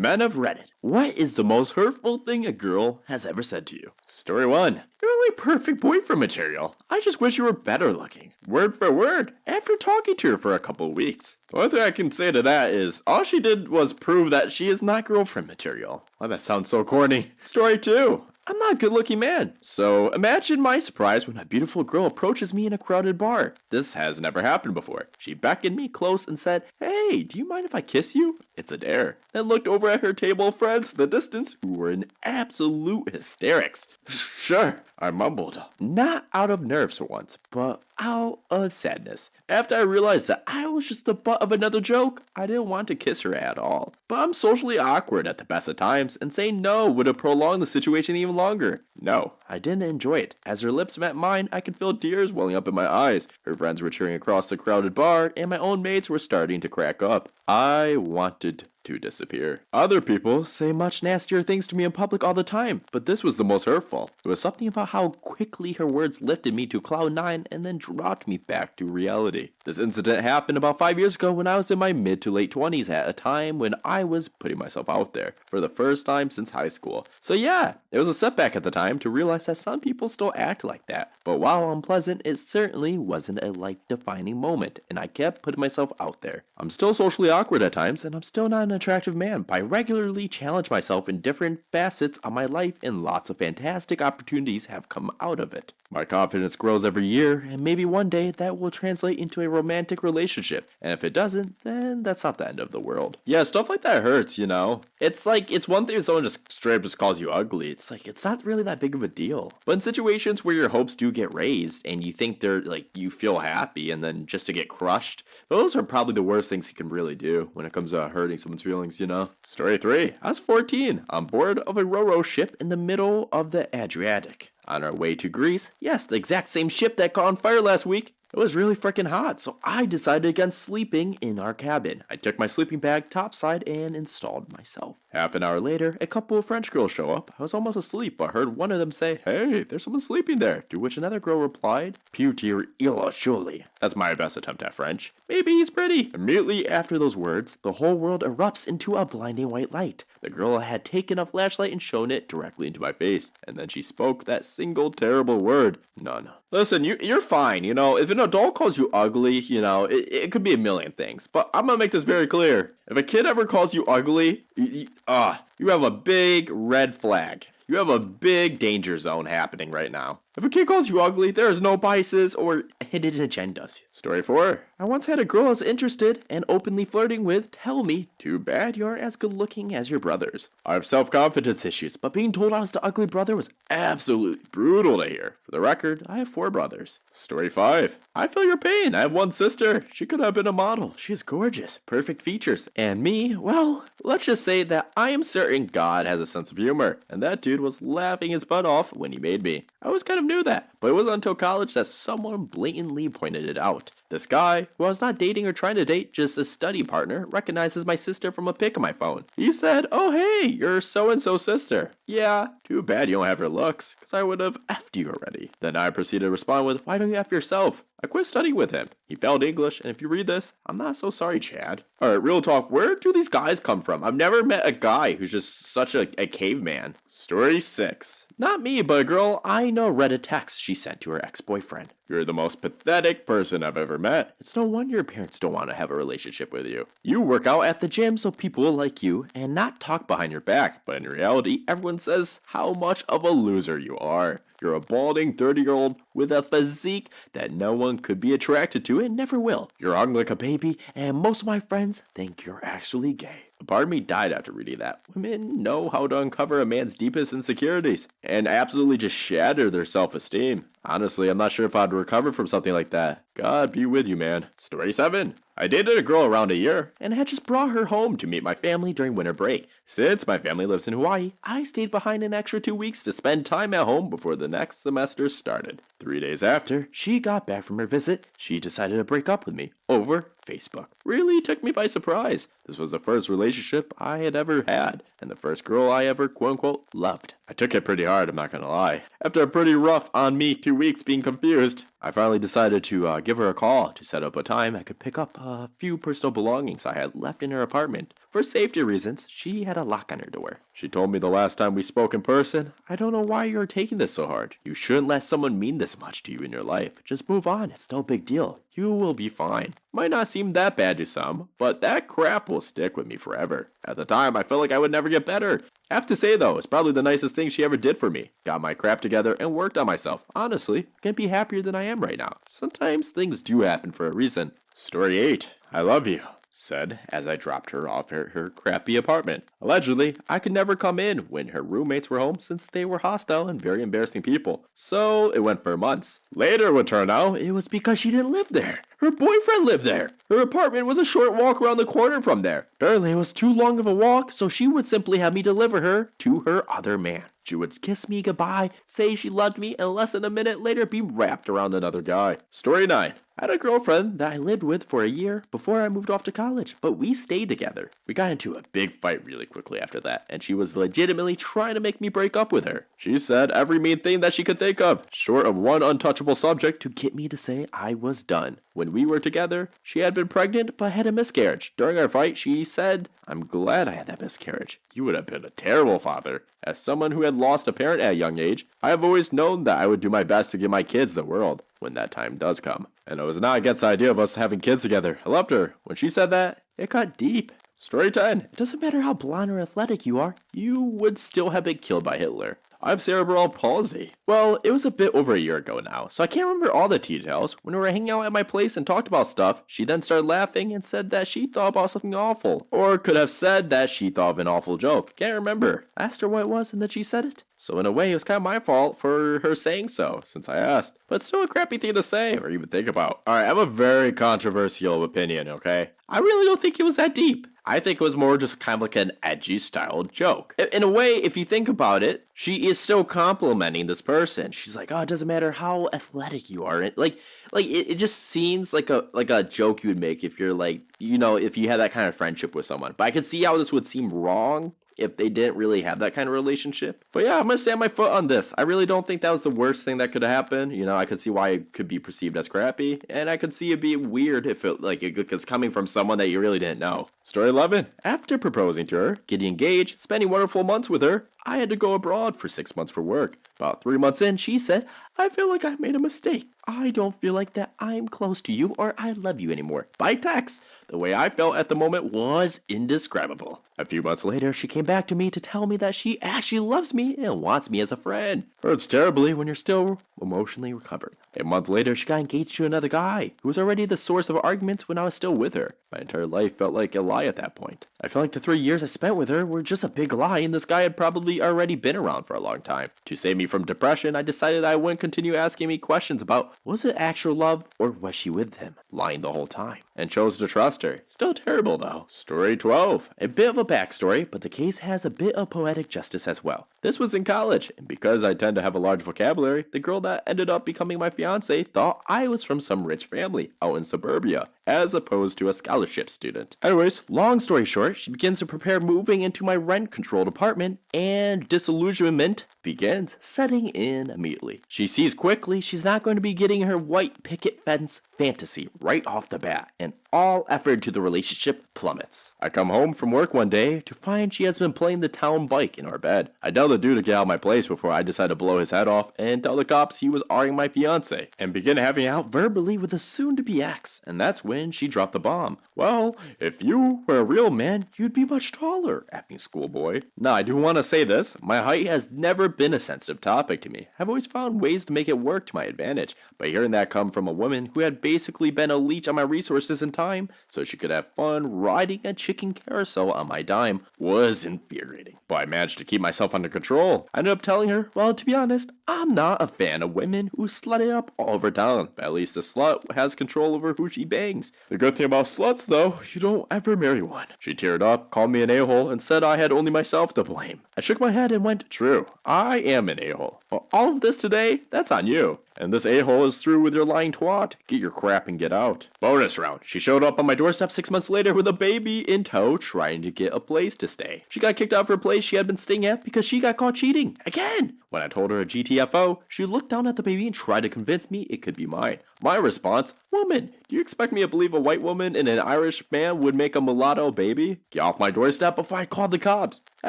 Men of Reddit, what is the most hurtful thing a girl has ever said to you? Story 1. You're like perfect boyfriend material. I just wish you were better looking. Word for word, after talking to her for a couple of weeks. The only thing I can say to that is, all she did was prove that she is not girlfriend material. Why, that sounds so corny. Story 2. I'm not a good looking man, so imagine my surprise when a beautiful girl approaches me in a crowded bar. This has never happened before. She beckoned me close and said, "Hey, do you mind if I kiss you?" It's a dare. Then looked over at her table of friends in the distance who were in absolute hysterics. Sure, I mumbled. Not out of nerves for once, but out of sadness. After I realized that I was just the butt of another joke, I didn't want to kiss her at all. But I'm socially awkward at the best of times, and saying no would have prolonged the situation even longer. No, I didn't enjoy it. As her lips met mine, I could feel tears welling up in my eyes. Her friends were cheering across the crowded bar, and my own mates were starting to crack up. I wanted to disappear. Other people say much nastier things to me in public all the time, but this was the most hurtful. It was something about how quickly her words lifted me to cloud 9 and then dropped me back to reality. This incident happened about 5 years ago when I was in my mid to late 20s, at a time when I was putting myself out there for the first time since high school. So yeah, it was a setback at the time to realize that some people still act like that. But while unpleasant, it certainly wasn't a life-defining moment, and I kept putting myself out there. I'm still socially awkward at times, and I'm still not an attractive man, but I regularly challenge myself in different facets of my life, and lots of fantastic opportunities have come out of it. My confidence grows every year, and maybe one day that will translate into a romantic relationship, and if it doesn't, then that's not the end of the world. Yeah, stuff like that hurts, you know? It's like, it's one thing if someone just straight up just calls you ugly. It's like, it's not really that big of a deal. But in situations where your hopes do get raised, and you think they're, like, you feel happy, and then just to get crushed, those are probably the worst things you can really do when it comes to hurting someone's feelings, you know? Story 3. I was 14, on board of a ro-ro ship in the middle of the Adriatic. On our way to Greece, yes, the exact same ship that caught on fire last week. It was really freaking hot, so I decided against sleeping in our cabin. I took my sleeping bag topside and installed myself. Half an hour later, a couple of French girls show up. I was almost asleep, but heard one of them say, "Hey, there's someone sleeping there," to which another girl replied, "Putir illa surely." That's my best attempt at French. Maybe he's pretty. Immediately after those words, the whole world erupts into a blinding white light. The girl had taken a flashlight and shone it directly into my face, and then she spoke that single terrible word, none. Listen, you're fine, you know, if an adult calls you ugly, you know, it could be a million things, but I'm gonna make this very clear. If a kid ever calls you ugly, you have a big red flag. You have a big danger zone happening right now. If a kid calls you ugly, there is no biases or hidden agendas. Story 4. I once had a girl I was interested and openly flirting with tell me, "Too bad you aren't as good looking as your brothers." I have self-confidence issues, but being told I was the ugly brother was absolutely brutal to hear. For the record, I have 4 brothers. Story 5. I feel your pain. I have one sister. She could have been a model. She is gorgeous, perfect features. And me, well, let's just say that I am certain God has a sense of humor, and that dude was laughing his butt off when he made me. I always kind of knew that, but it wasn't until college that someone blatantly pointed it out. This guy, who I was not dating or trying to date, just a study partner, recognizes my sister from a pic on my phone. He said, "Oh hey, you're so-and-so sister." Yeah, too bad you don't have her looks, because I would have effed you already. Then I proceeded to respond with, "Why don't you F yourself?" I quit studying with him. He failed English, and if you read this, I'm not so sorry, Chad. Alright, real talk, where do these guys come from? I've never met a guy who's just such a caveman. Story 6. Not me, but a girl I know read a text she sent to her ex-boyfriend. "You're the most pathetic person I've ever met. It's no wonder your parents don't want to have a relationship with you. You work out at the gym so people will like you and not talk behind your back, but in reality, everyone says how much of a loser you are. You're a balding 30-year-old with a physique that no one could be attracted to and never will. You're hung like a baby, and most of my friends think you're actually gay." A part of me died after reading that. Women know how to uncover a man's deepest insecurities and absolutely just shatter their self-esteem. Honestly, I'm not sure if I'd recover from something like that. God be with you, man. Story 7. I dated a girl around a year and had just brought her home to meet my family during winter break. Since my family lives in Hawaii, I stayed behind an extra 2 weeks to spend time at home before the next semester started. 3 days after she got back from her visit, she decided to break up with me over Facebook. Really took me by surprise. This was the first relationship I had ever had, and the first girl I ever quote-unquote loved. I took it pretty hard, I'm not gonna lie. After a pretty rough on me 2 weeks being confused, I finally decided to give her a call to set up a time I could pick up a few personal belongings I had left in her apartment. For safety reasons, she had a lock on her door. She told me the last time we spoke in person, "I don't know why you're taking this so hard. You shouldn't let someone mean this much to you in your life. Just move on, it's no big deal. You will be fine." Might not seem that bad to some, but that crap will stick with me forever. At the time, I felt like I would never get better. I have to say though, it's probably the nicest thing she ever did for me. Got my crap together and worked on myself. Honestly, I can't be happier than I am right now. Sometimes things do happen for a reason. Story 8. I love you, said as I dropped her off at her crappy apartment. Allegedly, I could never come in when her roommates were home since they were hostile and very embarrassing people. So it went for months. Later it would turn out it was because she didn't live there. Her boyfriend lived there. Her apartment was a short walk around the corner from there. Apparently it was too long of a walk, so she would simply have me deliver her to her other man. She would kiss me goodbye, say she loved me, and less than a minute later be wrapped around another guy. Story 9. I had a girlfriend that I lived with for a year before I moved off to college, but we stayed together. We got into a big fight really quickly after that, and she was legitimately trying to make me break up with her. She said every mean thing that she could think of, short of one untouchable subject, to get me to say I was done. When we were together, she had been pregnant but had a miscarriage. During our fight, she said, "I'm glad I had that miscarriage. You would have been a terrible father." As someone who had lost a parent at a young age, I have always known that I would do my best to give my kids the world when that time does come. And I was not against the idea of us having kids together. I loved her. When she said that, it got deep. Story 10. It doesn't matter how blonde or athletic you are, you would still have been killed by Hitler. I have cerebral palsy. Well, it was a bit over a year ago now, so I can't remember all the details. When we were hanging out at my place and talked about stuff, she then started laughing and said that she thought about something awful. Or could have said that she thought of an awful joke. Can't remember. I asked her what it was and then she said it. So in a way, it was kind of my fault for her saying so, since I asked. But it's still a crappy thing to say or even think about. Alright, I have a very controversial opinion, okay? I really don't think it was that deep. I think it was more just kind of like an edgy style joke. In a way, if you think about it, she is still complimenting this person. She's like, "Oh, it doesn't matter how athletic you are." It just seems like a joke you would make if you're like, if you had that kind of friendship with someone. But I could see how this would seem wrong if they didn't really have that kind of relationship. But yeah, I'm gonna stand my foot on this. I really don't think that was the worst thing that could happen. I could see why it could be perceived as crappy, and I could see it being weird if it's coming from someone that you really didn't know. Story 11. After proposing to her, getting engaged, spending wonderful months with her, I had to go abroad for 6 months for work. About 3 months in, she said, "I feel like I made a mistake. I don't feel like that I'm close to you or I love you anymore." By text. The way I felt at the moment was indescribable. A few months later, she came back to me to tell me that she actually loves me and wants me as a friend. Hurts terribly when you're still emotionally recovering. A month later, she got engaged to another guy who was already the source of arguments when I was still with her. My entire life felt like a lie at that point. I felt like the 3 years I spent with her were just a big lie, and this guy had probably already been around for a long time. To save me from depression, I decided I wouldn't continue asking me questions about was it actual love or was she with him, lying the whole time, and chose to trust her. Still terrible though. Story 12. A bit of a backstory, but the case has a bit of poetic justice as well. This was in college, and because I tend to have a large vocabulary, the girl that ended up becoming my fiance thought I was from some rich family out in suburbia, as opposed to a scholarship student. Anyways, long story short, she begins to prepare moving into my rent-controlled apartment, and disillusionment begins setting in immediately. She sees quickly she's not going to be getting her white picket fence fantasy right off the bat, and all effort to the relationship plummets. I come home from work one day to find she has been playing the town bike in our bed. I tell the dude to get out of my place before I decide to blow his head off and tell the cops he was arguing my fiance, and begin having out verbally with a soon-to-be ex, and that's when she dropped the bomb. "Well, if you were a real man, you'd be much taller, effing schoolboy." Now, I do want to say this, my height has never been a sensitive topic to me. I've always found ways to make it work to my advantage, but hearing that come from a woman who had basically been a leech on my resources and time so she could have fun riding a chicken carousel on my dime was infuriating. But I managed to keep myself under control. I ended up telling her, well, to be honest, I'm not a fan of women who slut it up all over town, but at least the slut has control over who she bangs. The good thing about sluts, though, you don't ever marry one. She teared up, called me an a-hole, and said I had only myself to blame. I shook my head and went, true, I am an a-hole. But all of this today, that's on you. And this a-hole is through with your lying twat. Get your crap and get out. Bonus round. She showed up on my doorstep 6 months later with a baby in tow trying to get a place to stay. She got kicked out of her place she had been staying at because she got caught cheating. Again! When I told her a GTFO, she looked down at the baby and tried to convince me it could be mine. My response, woman, do you expect me to believe a white woman and an Irish man would make a mulatto baby? Get off my doorstep before I call the cops. I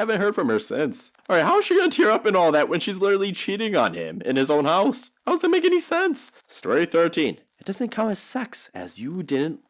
haven't heard from her since. Alright, how is she gonna tear up and all that when she's literally cheating on him in his own house? How does that make any sense? Story 13. It doesn't count as sex as you didn't,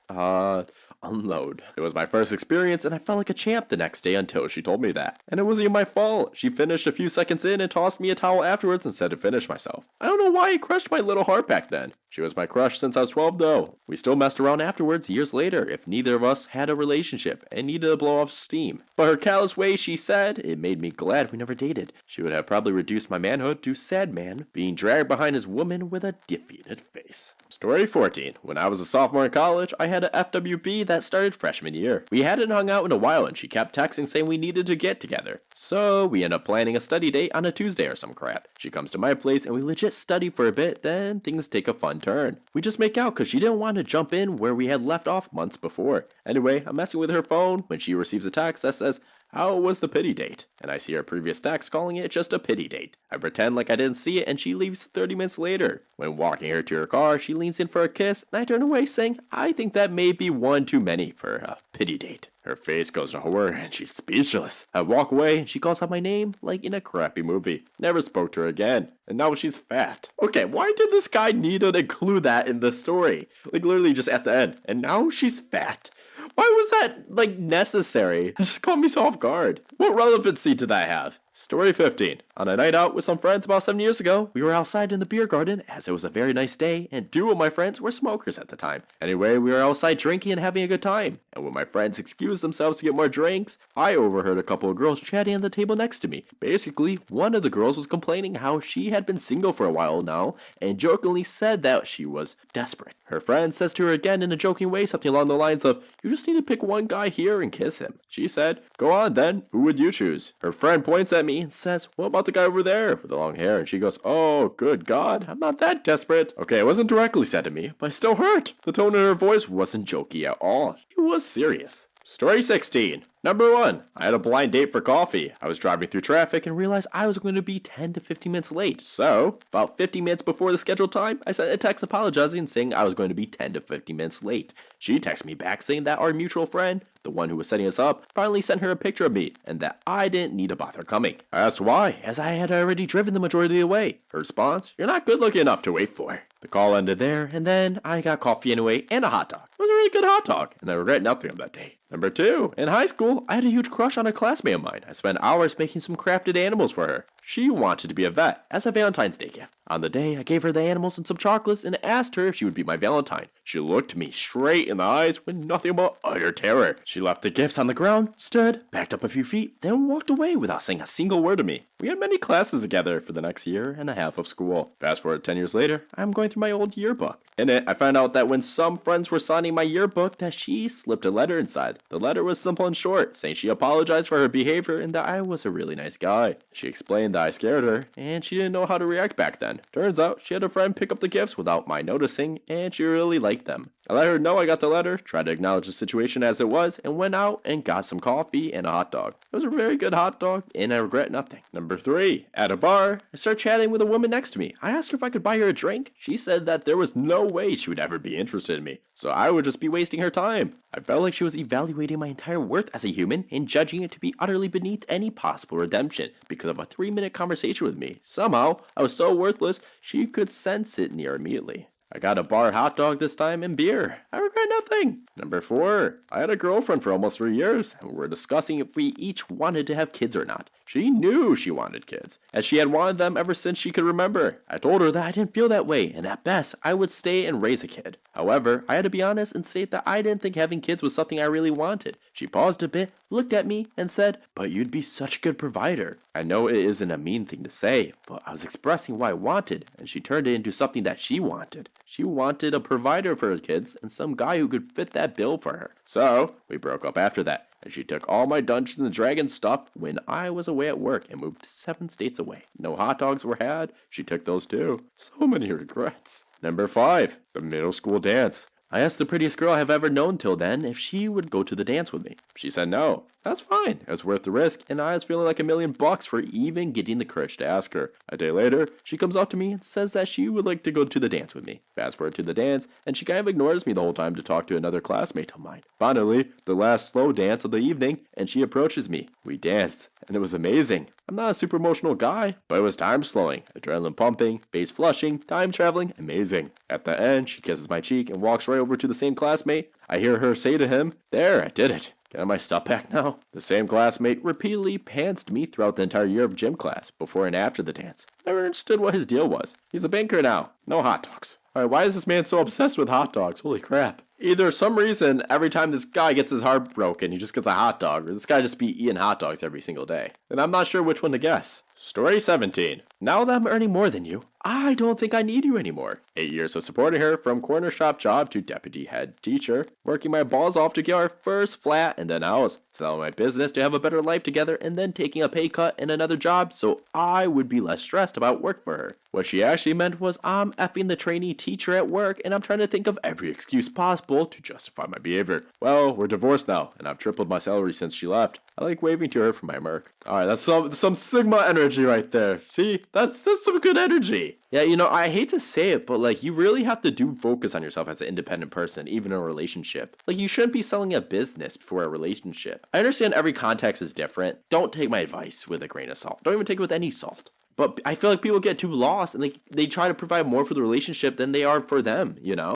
unload. It was my first experience and I felt like a champ the next day until she told me that. And it wasn't even my fault. She finished a few seconds in and tossed me a towel afterwards and said to finish myself. I don't know why it crushed my little heart back then. She was my crush since I was 12 though. We still messed around afterwards years later if neither of us had a relationship and needed to blow off steam. But her callous way, she said, it made me glad we never dated. She would have probably reduced my manhood to sad man being dragged behind his woman with a defeated face. Story 14. When I was a sophomore in college, I had a FWB that started freshman year. We hadn't hung out in a while and she kept texting saying we needed to get together. So we ended up planning a study date on a Tuesday or some crap. She comes to my place and we legit study for a bit, then things take a fun turn. We just make out because she didn't want to jump in where we had left off months before. Anyway, I'm messing with her phone when she receives a text that says, how was the pity date? And I see her previous text calling it just a pity date. I pretend like I didn't see it and she leaves 30 minutes later. When walking her to her car, she leans in for a kiss and I turn away saying, I think that may be one too many for a pity date. Her face goes to horror and she's speechless. I walk away and she calls out my name like in a crappy movie. Never spoke to her again. And now she's fat. Okay, why did this guy need to include that in the story? Like literally just at the end. And now she's fat. Why was that, like, necessary? Just caught me so off guard. What relevancy did that have? Story 15. On a night out with some friends about 7 years ago, we were outside in the beer garden as it was a very nice day and 2 of my friends were smokers at the time. Anyway, we were outside drinking and having a good time. And when my friends excused themselves to get more drinks, I overheard a couple of girls chatting at the table next to me. Basically, one of the girls was complaining how she had been single for a while now and jokingly said that she was desperate. Her friend says to her again in a joking way something along the lines of, you just need to pick one guy here and kiss him. She said, go on then, who would you choose? Her friend points at me and says, what about the guy over there with the long hair? And she goes, oh, good God, I'm not that desperate. Okay, it wasn't directly said to me, but I still hurt. The tone in her voice wasn't jokey at all. It was serious. Story 16. Number 1. I had a blind date for coffee. I was driving through traffic and realized I was going to be 10 to 15 minutes late. So, about 50 minutes before the scheduled time, I sent a text apologizing and saying I was going to be 10 to 15 minutes late. She texted me back saying that our mutual friend, the one who was setting us up, finally sent her a picture of me and that I didn't need to bother coming. I asked why, as I had already driven the majority of the way. Her response, you're not good looking enough to wait for. The call ended there, and then I got coffee anyway and a hot dog. It was a really good hot dog, and I regret nothing of that day. Number 2. In high school, I had a huge crush on a classmate of mine. I spent hours making some crafted animals for her. She wanted to be a vet as a Valentine's Day gift. On the day, I gave her the animals and some chocolates and asked her if she would be my Valentine. She looked me straight in the eyes with nothing but utter terror. She left the gifts on the ground, stood, backed up a few feet, then walked away without saying a single word to me. We had many classes together for the next year and a half of school. Fast forward 10 years later, I'm going through my old yearbook. In it, I found out that when some friends were signing my yearbook that she slipped a letter inside. The letter was simple and short, saying she apologized for her behavior and that I was a really nice guy. She explained that I scared her, and she didn't know how to react back then. Turns out, she had a friend pick up the gifts without my noticing, and she really liked them. I let her know I got the letter, tried to acknowledge the situation as it was, and went out and got some coffee and a hot dog. It was a very good hot dog, and I regret nothing. Number 3. At a bar, I started chatting with a woman next to me. I asked her if I could buy her a drink. She said that there was no way she would ever be interested in me, so I would just be wasting her time. I felt like she was evaluating my entire worth as a human and judging it to be utterly beneath any possible redemption because of a 3-minute conversation with me. Somehow, I was so worthless, she could sense it near immediately. I got a bar hot dog this time and beer. I regret nothing. Number 4. I had a girlfriend for almost 3 years, and we were discussing if we each wanted to have kids or not. She knew she wanted kids, as she had wanted them ever since she could remember. I told her that I didn't feel that way, and at best, I would stay and raise a kid. However, I had to be honest and state that I didn't think having kids was something I really wanted. She paused a bit, looked at me and said, "But you'd be such a good provider." I know it isn't a mean thing to say, but I was expressing what I wanted, and she turned it into something that she wanted. She wanted a provider for her kids and some guy who could fit that bill for her. So, we broke up after that, and she took all my Dungeons and Dragons stuff when I was away at work and moved 7 states away. No hot dogs were had, she took those too. So many regrets. Number 5, the middle school dance. I asked the prettiest girl I have ever known till then if she would go to the dance with me. She said no. That's fine. It was worth the risk, and I was feeling like $1,000,000 for even getting the courage to ask her. A day later, she comes up to me and says that she would like to go to the dance with me. Fast forward to the dance, and she kind of ignores me the whole time to talk to another classmate of mine. Finally, the last slow dance of the evening, and she approaches me. We danced, and it was amazing. I'm not a super emotional guy, but it was time slowing, adrenaline pumping, face flushing, time traveling, amazing. At the end, she kisses my cheek and walks right over to the same classmate. I hear her say to him, "There, I did it. Can I have my stuff back now?" The same classmate repeatedly pantsed me throughout the entire year of gym class, before and after the dance. Never understood what his deal was. He's a banker now. No hot dogs. Alright, why is this man so obsessed with hot dogs? Holy crap. Either some reason, every time this guy gets his heart broken, he just gets a hot dog, or this guy just be eating hot dogs every single day. And I'm not sure which one to guess. Story 17. Now that I'm earning more than you, I don't think I need you anymore. 8 years of supporting her, from corner shop job to deputy head teacher, working my balls off to get our first flat and then house, selling my business to have a better life together, and then taking a pay cut in another job so I would be less stressed about work for her. What she actually meant was I'm effing the trainee teacher at work and I'm trying to think of every excuse possible to justify my behavior. Well, we're divorced now, and I've tripled my salary since she left. I like waving to her from my Merc. Alright, that's some Sigma energy right there. See? That's some good energy. Yeah, you know, I hate to say it, but like, you really have to focus on yourself as an independent person, even in a relationship. Like, you shouldn't be selling a business for a relationship. I understand every context is different. Don't take my advice with a grain of salt. Don't even take it with any salt. But I feel like people get too lost and they try to provide more for the relationship than they are for them, you know?